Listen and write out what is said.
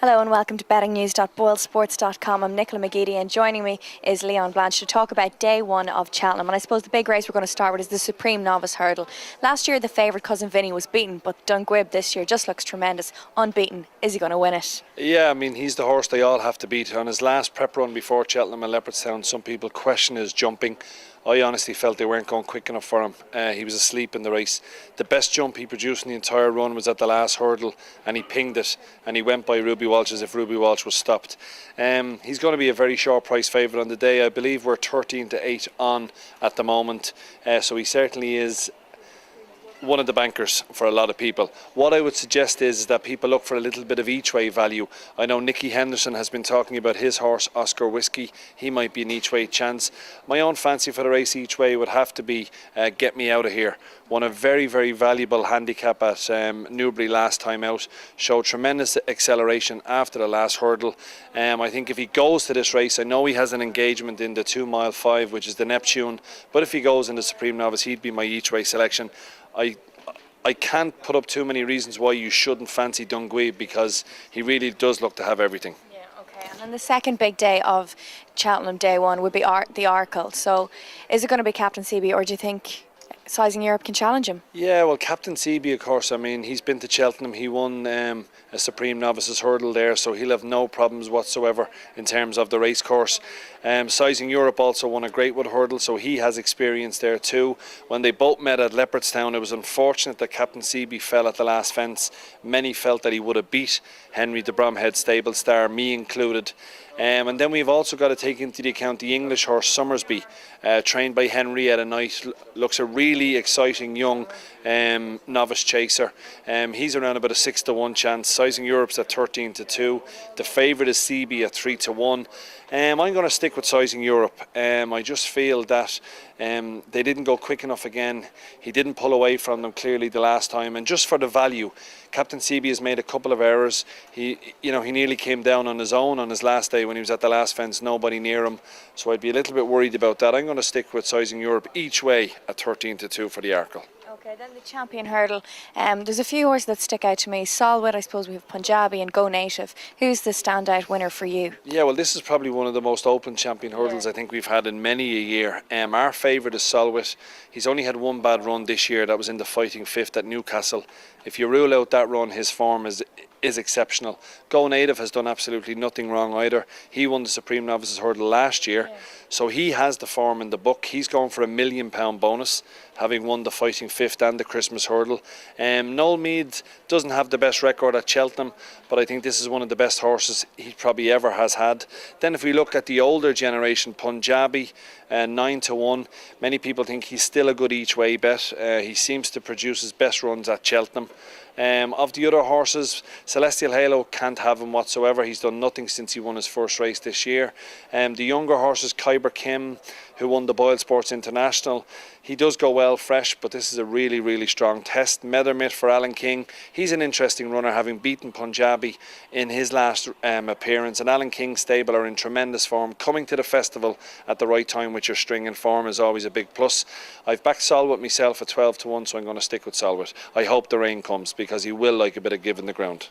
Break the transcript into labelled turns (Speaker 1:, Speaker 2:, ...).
Speaker 1: Hello and welcome to bettingnews.boylesports.com. I'm Nicola McGeady and joining me is Blanche to talk about day one of Cheltenham. And I suppose the big race we're going to start with is the Supreme Novice Hurdle. Last year the favourite Cousin Vinny was beaten, but Dunguib this year just looks tremendous, unbeaten. Is he going to win it?
Speaker 2: Yeah, I mean, he's the horse they all have to beat. On his last prep run before Cheltenham and Leopardstown, some people question his jumping. I honestly felt they weren't going quick enough for him. He was asleep in the race. The best jump he produced in the entire run was at the last hurdle, and he pinged it, and he went by Ruby Walsh as if Ruby Walsh was stopped. He's going to be a very short price favourite on the day. I believe we're 13-8 on at the moment, so he certainly is one of the bankers for a lot of people. What I would suggest is that people look for a little bit of each way value. I know Nicky Henderson has been talking about his horse Oscar Whiskey. He might be an each way chance. My own fancy for the race each way would have to be Get Me Out of Here. Won a very, very valuable handicap at Newbury last time out. Showed tremendous acceleration after the last hurdle. I think if he goes to this race, I know he has an engagement in the 2 mile 5, which is the Neptune, but if he goes in the Supreme Novice, he'd be my each way selection. I can't put up too many reasons why you shouldn't fancy Dunguib, because he really does look to have everything.
Speaker 1: Yeah, okay. And then the second big day of Cheltenham, day one, would be the Arkle. So is it going to be Captain CB, or do you think Sizing Europe can challenge him? Yeah,
Speaker 2: well, Captain CB, of course, I mean, he's been to Cheltenham. He won a Supreme Novices hurdle there, so he'll have no problems whatsoever in terms of the race course. Sizing Europe also won a Greatwood hurdle, so he has experience there too. When they both met at Leopardstown, it was unfortunate that Captain CB fell at the last fence. Many felt that he would have beat Henry de Bromhead stable star, me included. And then we've also got to take into the account the English horse Summersby, trained by Henrietta Knight. Looks a really exciting young novice chaser. He's around about a 6-1 chance. Sizing Europe's at 13-2. The favourite is CB at 3-1. I'm going to stick with Sizing Europe. I just feel that they didn't go quick enough again. He didn't pull away from them clearly the last time, and just for the value, Captain CB has made a couple of errors. He nearly came down on his own on his last day when he was at the last fence, nobody near him. So I'd be a little bit worried about that. I'm going to stick with Sizing Europe each way at 13-2 for the Arkle.
Speaker 1: Okay, then the Champion Hurdle. There's a few horses that stick out to me. Solwit, I suppose we have Punjabi and Go Native. Who's the standout winner for you?
Speaker 2: Yeah, well, this is probably one of the most open Champion Hurdles I think we've had in many a year. Our favourite is Solwit. He's only had one bad run this year. That was in the Fighting Fifth at Newcastle. If you rule out that run, his form is exceptional. Go Native has done absolutely nothing wrong either. He won the Supreme Novices Hurdle last year, so he has the form in the book. He's going for £1 million bonus, having won the Fighting Fifth and the Christmas Hurdle. Noel Meade doesn't have the best record at Cheltenham, but I think this is one of the best horses he probably ever has had. Then if we look at the older generation, Punjabi, 9-1. Many people think he's still a good each way bet. He seems to produce his best runs at Cheltenham. Of the other horses, Celestial Halo can't have him whatsoever. He's done nothing since he won his first race this year. The younger horses, Kyber Kim, who won the Boyle Sports International, he does go well fresh, but this is a really, really strong test. Methermit for Alan King. He's an interesting runner, having beaten Punjabi in his last appearance. And Alan King's stable are in tremendous form. Coming to the festival at the right time with your string and form is always a big plus. I've backed Solwit myself at 12-1, so I'm going to stick with Solwit. I hope the rain comes, because he will like a bit of give in the ground.